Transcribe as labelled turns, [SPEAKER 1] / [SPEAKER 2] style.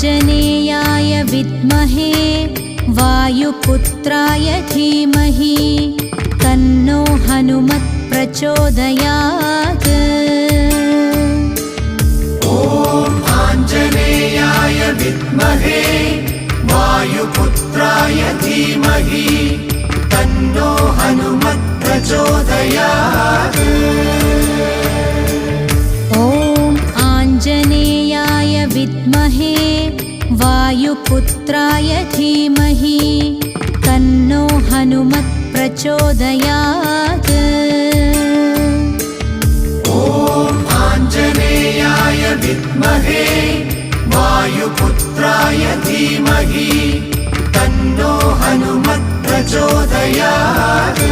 [SPEAKER 1] आञ्जनेयाय विद्महे वायुपुत्राय धीमहि तन्नो हनुमत् प्रचोदयात्।
[SPEAKER 2] ॐ आञ्जनेयाय विद्महे वायुपुत्राय धीमहि तन्नो हनुमत् प्रचोदयात्।
[SPEAKER 1] ॐ आञ्जनेयाय विद्महे वायुपुत्राय धीमहि तन्नो हनुमत् प्रचोदयात्।
[SPEAKER 2] ॐ आञ्जनेयाय विद्महे वायुपुत्राय धीमहि तन्नो हनुमत् प्रचोदयात्।